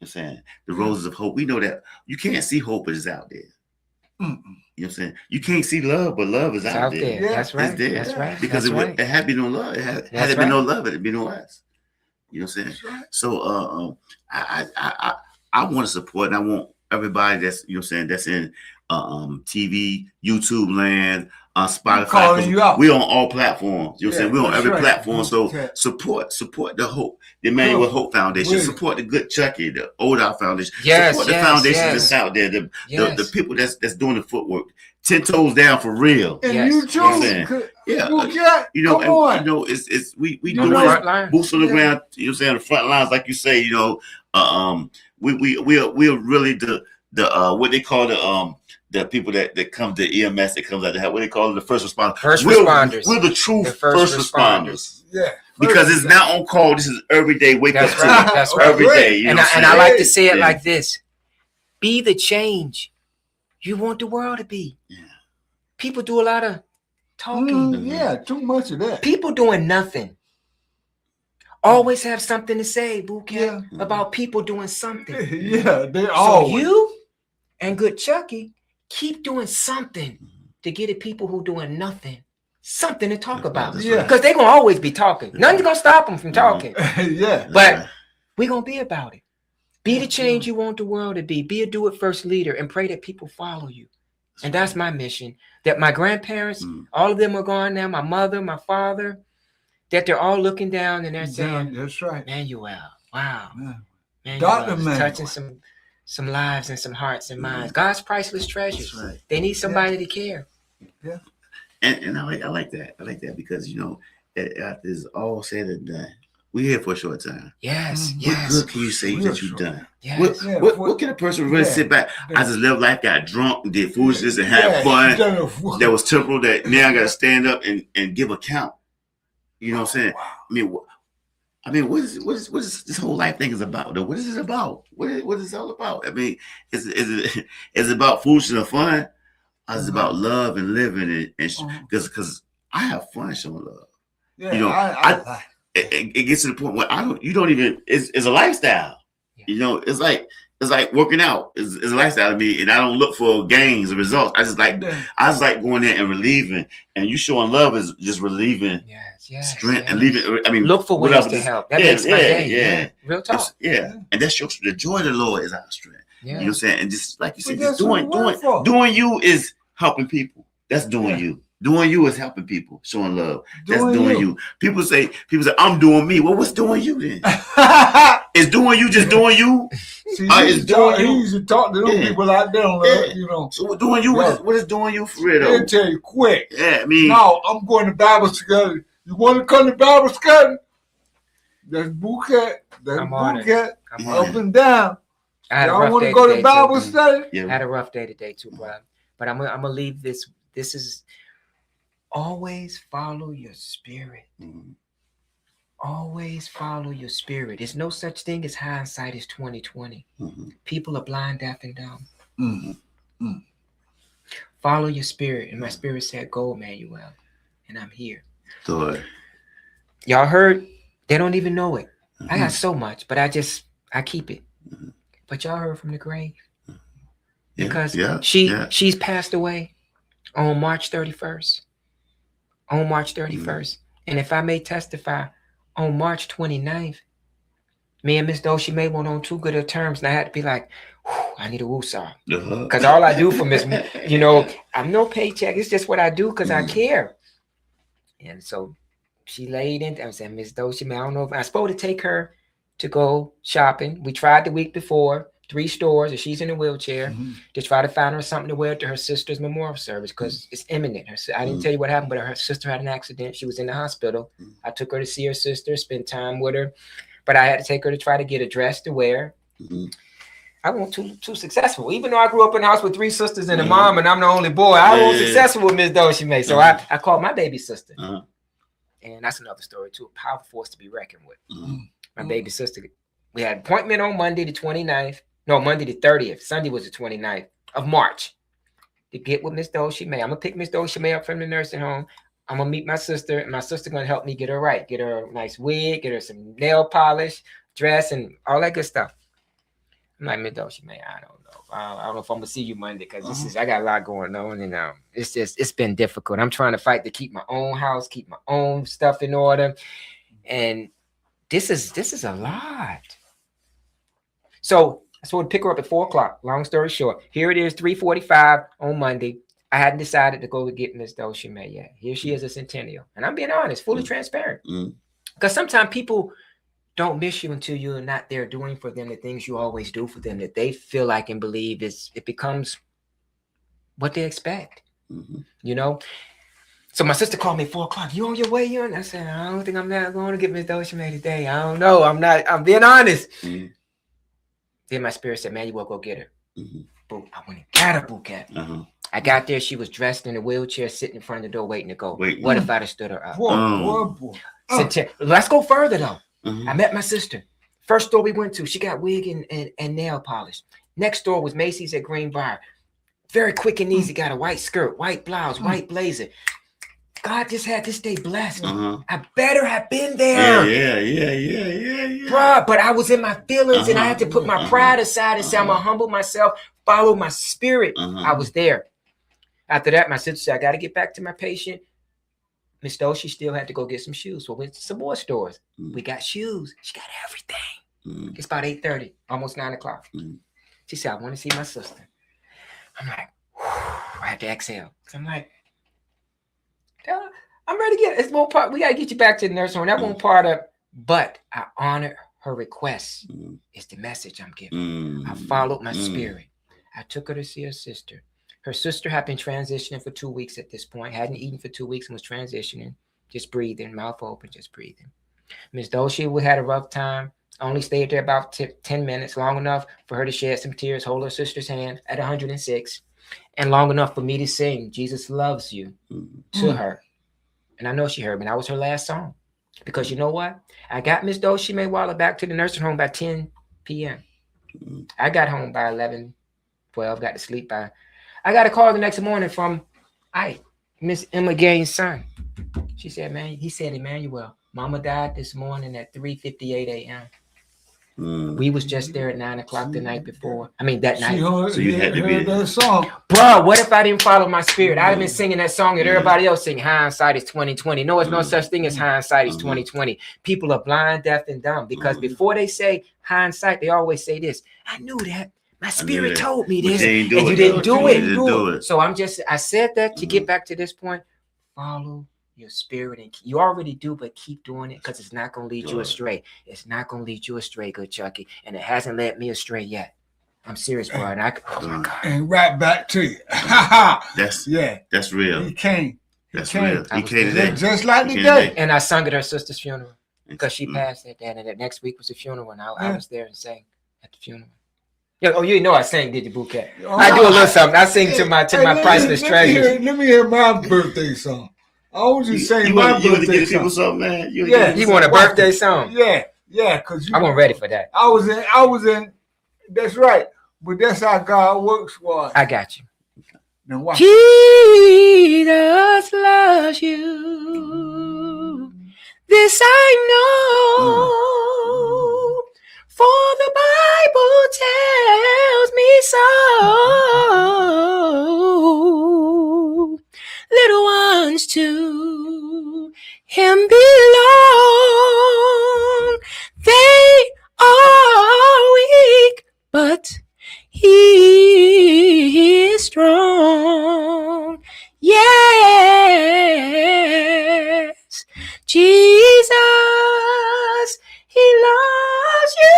You know what I'm saying? The roses of hope. We know that you can't see hope, but it's out there. You know what I'm saying? You can't see love, but love is out there. Yeah. That's right. It's there. That's right. Because it had been no love. Had it been no love, it'd be no us. You know what I'm saying? Right. So I want to support, and I want everybody that's, you know what I'm saying, that's in TV, YouTube land, Spotify. We on all platforms. You know what I'm saying? We on every platform. So support the Hope, the Emmanuel Hope Foundation. Support the Good Chucky, the O.D.A.R Foundation. Support the foundation that's out there. The people that's doing the footwork. 10 toes down for real. And you too. You know, it's we doing boots on the ground. You know what I'm saying? The front lines, like you say. You know, we are really the what they call the people that come to EMS, that comes out to help. What they call it, the first responders. Responders. We're the true first responders. Yeah. Because it's not on call. This is everyday wake up. That's right. Every day. You know and I like to say it like this: be the change you want the world to be. Yeah. People do a lot of talking. Too much of that. People doing nothing. Always have something to say, Bouquet, about people doing something. They're all. So you and Good Chucky keep doing something to get at people who doing nothing. Something to talk about. Because they're going to always be talking. Nothing's going to stop them from talking. But we're going to be about it. Be the change you want the world to be. Be a do-it-first leader and pray that people follow you. And that's my mission. That my grandparents, all of them are gone now, my mother, my father, that they're all looking down and they're saying, that's right. Manuel, wow. Dr. Manuel, touching some lives and some hearts and minds. God's priceless treasures. Right. They need somebody to care. Yeah. And I like that. I like that because, you know, after it's all said and done, we're here for a short time. Yes. What good can you say that you've done? Yes. What can a person really sit back? I just lived life, got drunk, did foolishness, and had fun. That was temporal. That now I got to stand up and give account. You know what I'm saying? Wow. I mean, what is this whole life thing is about? Though? What is it about? What is it all about? I mean, is it about foolishness and fun? Or is it about love and living? And because I have fun showing love. Yeah, you know, it gets to the point where it's a lifestyle. Yeah. You know, it's like working out. It's a lifestyle to me, and I don't look for gains or results. I just like going there and relieving. And you showing love is just relieving strength, and leave it. I mean, look for ways whatever to this- help. That makes my day. Yeah. Real talk. And that's the joy of the Lord is our strength. Yeah. You know what I'm saying? And just like you said, But just that's what we work for. doing you is helping people. That's doing Yeah. you. Doing you is helping people, showing love. That's Doing doing you. you. People say, I'm doing me. Well, what's doing you then? Is doing you just doing you? See, It's doing he you. used to talk to them Yeah. people out there, Yeah. you know. So what doing you? Yeah. What is doing you for real They'll though? tell you quick. Yeah, I mean, No, I'm going to Bible study. You want to come to Bible study? That's bouquet. That's I'm on it. bouquet. I'm Yeah. on Up it. and down. I had a Y'all rough want day to go today, to Bible too. study? yeah. I had a rough day today too, bro. But I'm gonna leave this. This is always follow your spirit. Mhm. Always follow your spirit. There's no such thing as hindsight is 2020. Mhm. People are blind, deaf, and dumb. Mm. Follow your spirit. And my spirit said, go, Emmanuel. And I'm here. So, Y'all heard? They don't even know it. I Mhm. got so much, but I keep it. But y'all heard from the grave. Yeah, Because yeah, she's passed away on March 31st. On March 31st. And if I may testify, on March 29th, me and Miss Doshi May went on too good of terms. And I had to be like, I need a woosah. Because all I do for Miss, I'm no paycheck. It's just what I do because I care. And so she laid in. I said, Miss Doshi May, I don't know if I was supposed to take her to go shopping. We tried the week before, 3 stores, and she's in a wheelchair to try to find her something to wear to her sister's memorial service because it's imminent. I didn't tell you what happened, but her sister had an accident. She was in the hospital. I took her to see her sister, spend time with her, but I had to take her to try to get a dress to wear. I wasn't too successful. Even though I grew up in a house with 3 sisters and a mom, and I'm the only boy, I wasn't successful with Miss Doshi May. So I called my baby sister. And that's another story too. A powerful force to be reckoned with. My baby sister. We had an appointment on Monday the 29th. No, Monday the 30th. Sunday was the 29th of March to get with Miss Doshi May. I'm going to pick Miss Doshi May up from the nursing home. I'm going to meet my sister, and my sister going to help me get her right. Get her a nice wig, get her some nail polish, dress, and all that good stuff. I'm like, Miss Doshi May, I don't know. I don't know if I'm going to see you Monday because I got a lot going on, and it's been difficult. I'm trying to fight to keep my own house, keep my own stuff in order, and this is a lot. So I supposed to pick her up at 4:00. Long story short, here it is, 3:45 on Monday. I hadn't decided to go to get Miss Doshi May yet. Here she is, a centennial. And I'm being honest, fully transparent. Because sometimes people don't miss you until you're not there doing for them the things you always do for them that they feel like and believe it becomes what they expect. So my sister called me at 4:00. You on your way, you? And I said, I don't think I'm not going to get Miss Doshi May today. I don't know. I'm being honest. Then my spirit said, man, you will go get her. Boom. I went and got a bouquet. I got there. She was dressed in a wheelchair, sitting in front of the door, waiting to go. What if I'd have stood her up? Boy. Let's go further, though. I met my sister. First store we went to, she got wig and nail polish. Next door was Macy's at Greenbrier. Very quick and easy. Got a white skirt, white blouse, white blazer. God just had this day blessed. I better have been there. Yeah. Bruh, but I was in my feelings and I had to put my pride aside and say, I'm going to humble myself, follow my spirit. I was there. After that, my sister said, I got to get back to my patient. Miss Doshi still had to go get some shoes. So we went to some more stores. We got shoes. She got everything. It's about 8:30, almost 9 o'clock. She said, I want to see my sister. I'm like, I have to exhale. I'm like, I'm ready to get it. It's one part. We got to get you back to the nursing home. That one part of, but I honored her request. It's the message I'm giving. I followed my spirit. I took her to see her sister. Her sister had been transitioning for 2 weeks at this point, hadn't eaten for 2 weeks and was transitioning, just breathing, mouth open, just breathing. Miss Doshi had a rough time. Only stayed there about 10 minutes, long enough for her to shed some tears, hold her sister's hand at 106, and long enough for me to sing Jesus Loves You to her. And I know she heard me. That was her last song. Because you know what? I got Miss Doshi May Waller back to the nursing home by 10 p.m. I got home by 11, 12, got to sleep by... I got a call the next morning from Miss Emma Gaines' son. She said, man, he said, Emmanuel, Mama died this morning at 3:58 a.m. We was just there at 9 o'clock the night before. I mean, that night. So you had to be there. that song. Bro, what if I didn't follow my spirit? I'd have been singing that song and everybody else singing hindsight is 2020. No, it's no such thing as hindsight is 2020. People are blind, deaf, and dumb because before they say hindsight, they always say this. I knew that. My spirit told me this, and you didn't do it. So I said that to get back to this point. Follow your spirit, and you already do, but keep doing it because it's not going to lead you astray. It's not going to lead you astray, good Chucky, and it hasn't led me astray yet. I'm serious, bro. And oh my God. And right back to you. That's real. He came. That's real. He came today. Just like today. And I sung at her sister's funeral because she passed that day, and the next week was the funeral, and I was there and sang at the funeral. Oh, you know I sang, did you, Bouquet? I do a little something. I sing to my priceless treasures. Let me hear my birthday song. I was just saying my birthday song. Something, man. You want a birthday song? Yeah, because I wasn't ready for that. I was in. That's right. But that's how God works for us. I got you. Now watch. Jesus loves you. This I know. For the Bible tells me so. Little ones to him belong. They are weak, but he is strong. Yes, Jesus, he loves you.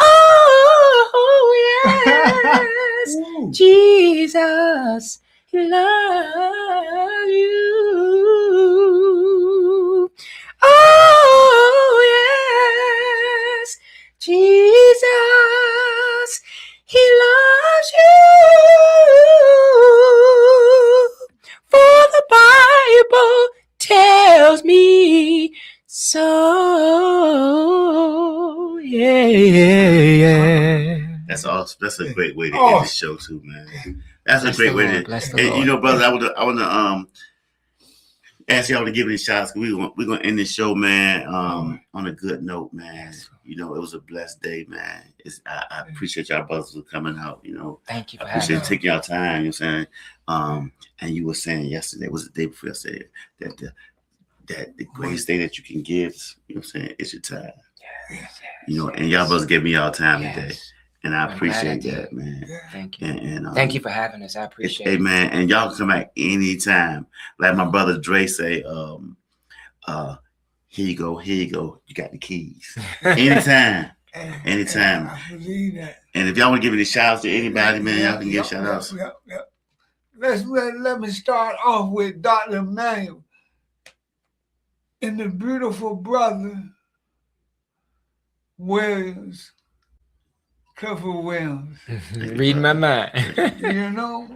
Oh, yes, Jesus, he loves you. Oh, yes, Jesus, he loves you. For the Bible tells me so. Yeah. That's awesome. That's a great way to end the show too, man. That's a great way to. And you know, brother, I want to ask y'all to give me a shout. We're gonna end this show, man, on a good note, man. You know, it was a blessed day, man. I appreciate y'all brothers for coming out. You know, thank you. I appreciate taking y'all time. You know what I'm saying? And you were saying yesterday, was the day before yesterday, that the greatest thing that you can give, you know what I'm saying, is your time. Yes, you know, and y'all brothers give me y'all time today. And I I'm appreciate glad I that, man. Thank you. And thank you for having us. I appreciate it. Hey, man, and y'all can come back anytime. Like my brother Dre say, here you go. You got the keys. Anytime. Anytime. I believe that. And if y'all want to give any shout outs to anybody, man, y'all can give shout outs. Let me start off with Dr. Emmanuel and the beautiful brother Williams, Clifford Williams. Reading my mind. You know,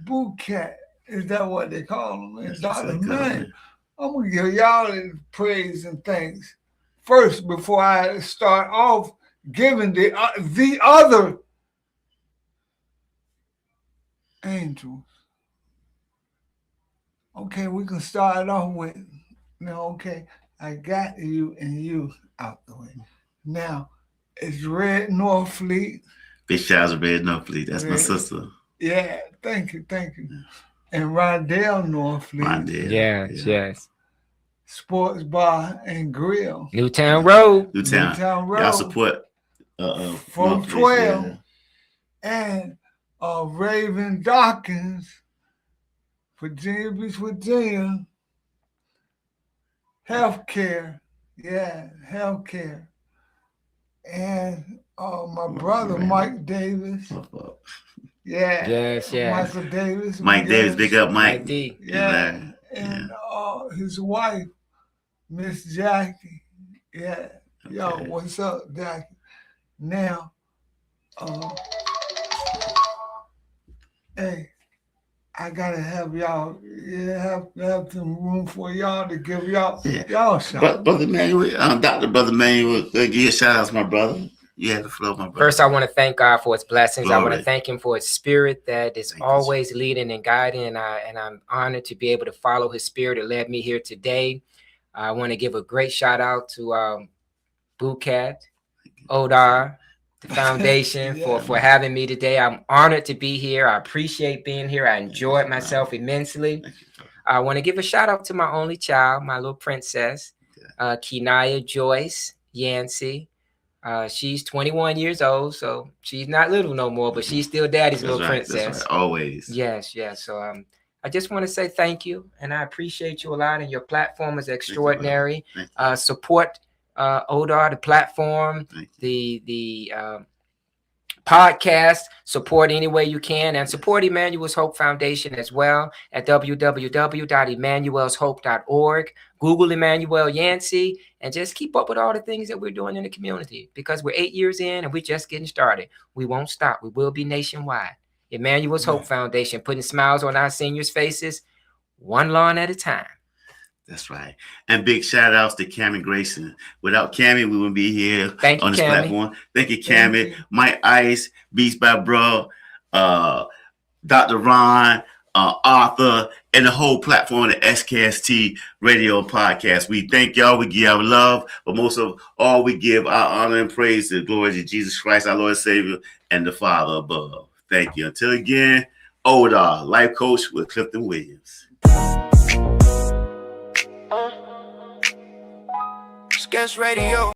Bouquet, is that what they call him? And Dr. Emmanuel. I'm going to give y'all praise and thanks first before I start off giving the other angels. Okay, we can start off with, okay, I got you and you out the way. Now, it's Red Northfleet. Big shout out to Red Northfleet. That's my sister. Yeah, thank you. And Rondell Northfleet. Yes. Sports Bar and Grill. Newtown Road. Newtown Road. Y'all support 412. And Raven Dawkins, Virginia Beach, Virginia. Healthcare. Yeah, healthcare. And my brother, Mike Davis. Yeah. Yes. Michael Davis. Mike Davis, big up Mike. D. Yeah. And his wife, Miss Jackie. Yeah. Okay. Yo, what's up, Jackie? Now, hey, I gotta have y'all. Have some room for y'all to give y'all shout. Brother Manuel, Dr. Brother Manuel, give you a shout out to my brother. You have the flow, my brother. First, I want to thank God for his blessings. Glory. I want to thank him for his spirit that is always leading and guiding. And I'm honored to be able to follow his spirit that led me here today. I want to give a great shout out to Bootcat, O.D.A.R, the foundation for having me today. I'm honored to be here. I appreciate being here. I enjoyed myself immensely. I want to give a shout out to my only child, my little princess, Kenaya Joyce Yancey. She's 21 years old, so she's not little no more, but she's still daddy's little princess. That's right, always. Yes. So I just want to say thank you, and I appreciate you a lot, and your platform is extraordinary. Support O.D.A.R, the platform, the podcast, support any way you can, and support Emmanuel's Hope Foundation as well at www.emmanuelshope.org. Google Emmanuel Yancey and just keep up with all the things that we're doing in the community, because we're 8 years in and we're just getting started. We won't stop. We will be nationwide. Emmanuel's Hope Foundation, putting smiles on our seniors' faces, one lawn at a time. That's right. And big shout outs to Cammie Grayson. Without Cammie, we wouldn't be here on this platform. Thank you, Cammie. Mike Ice, Beats by Bro, Dr. Ron, Arthur, and the whole platform, the SKST radio podcast. We thank y'all. We give our love, but most of all, we give our honor and praise to the glory to Jesus Christ, our Lord and Savior, and the Father above. Thank you. Until again, O.D.A.R, life coach with Clifton Williams. SKST Radio.